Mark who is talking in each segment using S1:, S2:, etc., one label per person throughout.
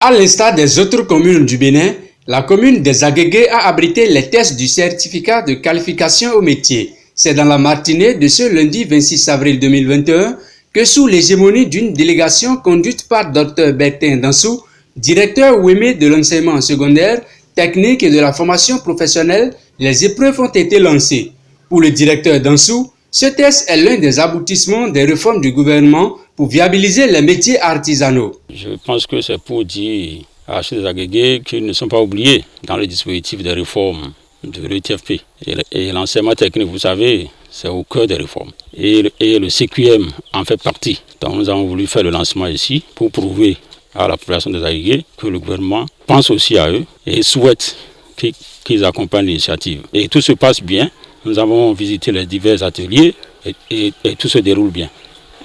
S1: À l'instar des autres communes du Bénin, la commune des Agégués a abrité les tests du certificat de qualification au métier. C'est dans la matinée de ce lundi 26 avril 2021 que sous l'hégémonie d'une délégation conduite par Dr Bertin Dansou, directeur Ouémé de l'enseignement secondaire, technique et de la formation professionnelle, les épreuves ont été lancées. Pour le directeur Dansou, ce test est l'un des aboutissements des réformes du gouvernement pour viabiliser les métiers artisanaux.
S2: Je pense que c'est pour dire à ces Agégués qu'ils ne sont pas oubliés dans le dispositif des réformes de l'ETFP. Et l'enseignement technique, vous savez, c'est au cœur des réformes. Et le CQM en fait partie. Donc nous avons voulu faire le lancement ici pour prouver à la population des Agégués que le gouvernement pense aussi à eux et souhaite qu'ils accompagnent l'initiative. Et tout se passe bien. Nous avons visité les divers ateliers et tout se déroule bien.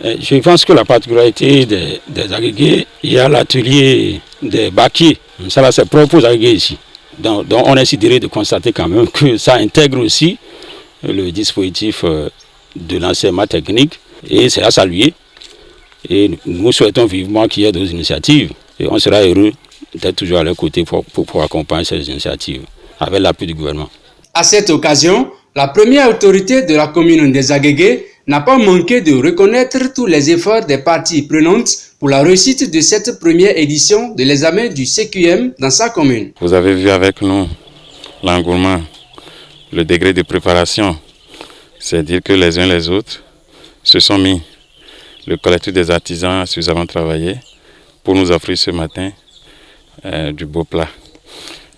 S2: Je pense que la particularité des Agégués, il y a l'atelier des baquiers. Ça là, c'est propre aux Agégués ici. Donc on est sidéré de constater quand même que ça intègre aussi le dispositif de l'enseignement technique et c'est à saluer. Et nous souhaitons vivement qu'il y ait d'autres initiatives et on sera heureux d'être toujours à leur côté pour accompagner ces initiatives avec l'appui du gouvernement.
S1: À cette occasion, la première autorité de la commune des Agégués n'a pas manqué de reconnaître tous les efforts des parties prenantes pour la réussite de cette première édition de l'examen du CQM dans sa commune.
S3: Vous avez vu avec nous l'engouement, le degré de préparation, c'est dire que les uns les autres se sont mis. Le collectif des artisans a suffisamment travaillé pour nous offrir ce matin du beau plat.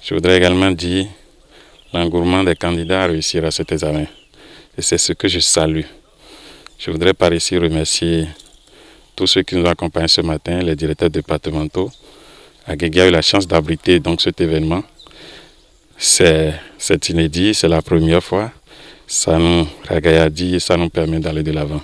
S3: Je voudrais également dire l'engouement des candidats à réussir à cet examen. Et c'est ce que je salue. Je voudrais par ici remercier tous ceux qui nous ont accompagnés ce matin, les directeurs départementaux. Agégué a eu la chance d'abriter donc cet événement. C'est inédit, c'est la première fois. Ça nous ragaillardit et ça nous permet d'aller de l'avant.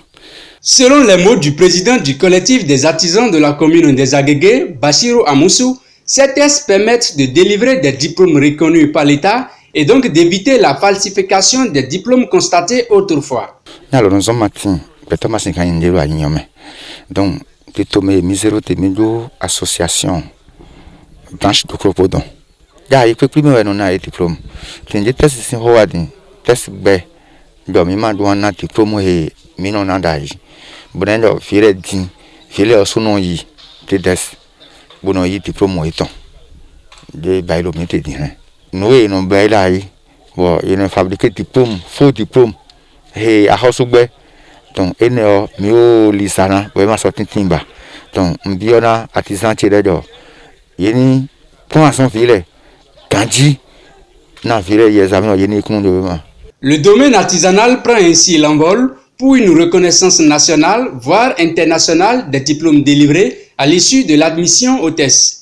S1: Selon les mots du président du collectif des artisans de la commune des Agégués, Bachirou Amoussou, ces tests permettent de délivrer des diplômes reconnus par l'État et donc d'éviter la falsification des diplômes constatés autrefois.
S4: Donc, association branche de Cropodon. Ya il peut plus me donner un diplôme. Tinje test sin howadi test be do mi ma do na diplôme he mi no na dai. Bonendo fiere din fiere osono yi te des bono yi diplôme eton. De bailo mi te din. No e no baila yi. Bo il fabriquer diplôme, faux diplôme. He a hosugbe. Donc ene mi o lisana bo ma sorti timba. Donc mbiona artisan tire do. Yeni comment filer
S1: le domaine artisanal prend ainsi l'envol pour une reconnaissance nationale, voire internationale des diplômes délivrés à l'issue de l'admission au test.